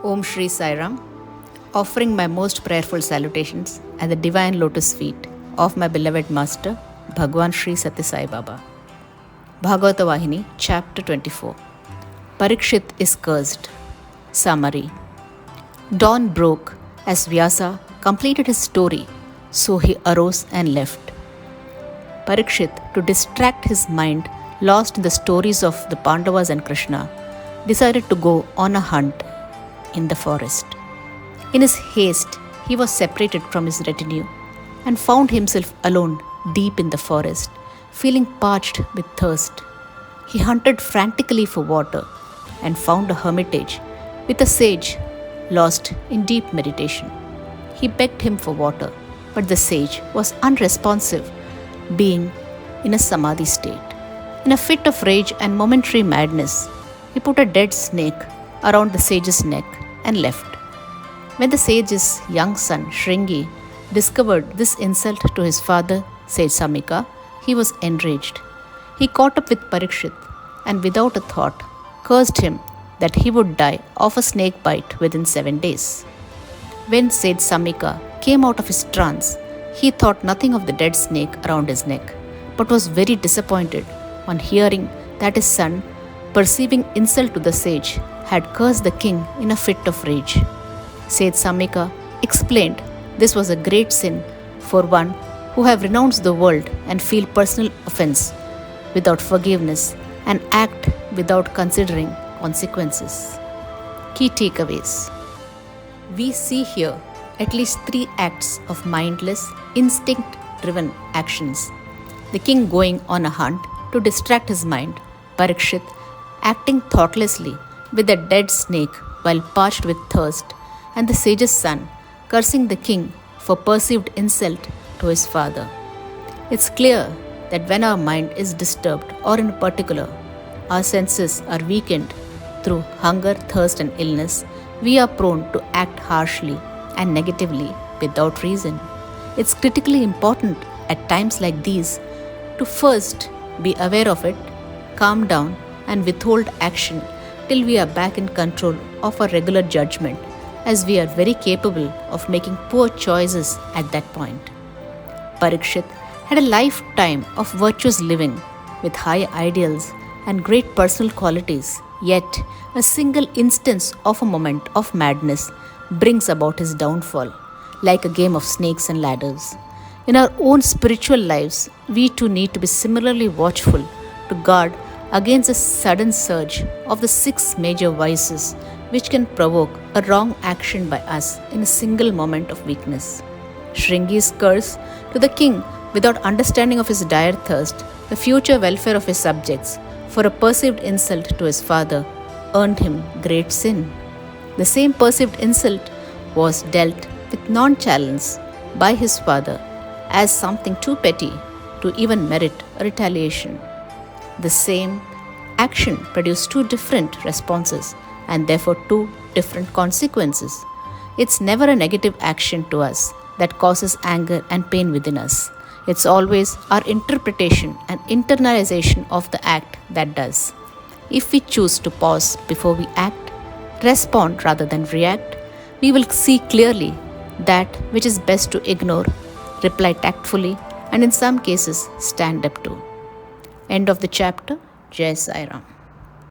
Om Shri Sai Ram, offering my most prayerful salutations at the divine lotus feet of my beloved Master, Bhagwan Shri Sathya Sai Baba. Bhagavata Vahini, Chapter 24. Parikshit is cursed. Summary. Dawn broke as Vyasa completed his story, so he arose and left. Parikshit, to distract his mind lost in the stories of the Pandavas and Krishna, decided to go on a hunt in the forest. In his haste, he was separated from his retinue and found himself alone deep in the forest, feeling parched with thirst. He hunted frantically for water and found a hermitage with a sage lost in deep meditation. He begged him for water, but the sage was unresponsive, being in a samadhi state. In a fit of rage and momentary madness, he put a dead snake around the sage's neck and left. When the sage's young son, Shringi, discovered this insult to his father, Sage Samika, he was enraged. He caught up with Parikshit and without a thought cursed him that he would die of a snake bite within 7 days. When Sage Samika came out of his trance, he thought nothing of the dead snake around his neck, but was very disappointed on hearing that his son, perceiving insult to the sage, had cursed the king in a fit of rage. Sage Samika explained this was a great sin for one who have renounced the world and feel personal offense without forgiveness and act without considering consequences. Key takeaways. We see here at least 3 acts of mindless, instinct-driven actions. The king going on a hunt to distract his mind, Parikshit acting thoughtlessly with a dead snake while parched with thirst, and the sage's son cursing the king for perceived insult to his father. It's clear that when our mind is disturbed, or in particular, our senses are weakened through hunger, thirst, and illness, we are prone to act harshly and negatively without reason. It's critically important at times like these to first be aware of it, calm down, and withhold action till we are back in control of our regular judgment, as we are very capable of making poor choices at that point. Parikshit had a lifetime of virtuous living with high ideals and great personal qualities, yet a single instance of a moment of madness brings about his downfall, like a game of snakes and ladders. In our own spiritual lives, we too need to be similarly watchful to guard against the sudden surge of the 6 major vices which can provoke a wrong action by us in a single moment of weakness. Shringi's curse to the king without understanding of his dire thirst, the future welfare of his subjects, for a perceived insult to his father, earned him great sin. The same perceived insult was dealt with nonchalance by his father as something too petty to even merit a retaliation. The same action produced 2 different responses and therefore 2 different consequences. It's never a negative action to us that causes anger and pain within us. It's always our interpretation and internalization of the act that does. If we choose to pause before we act, respond rather than react, we will see clearly that which is best to ignore, reply tactfully, and in some cases stand up to. End of the chapter. Jai Sai Ram.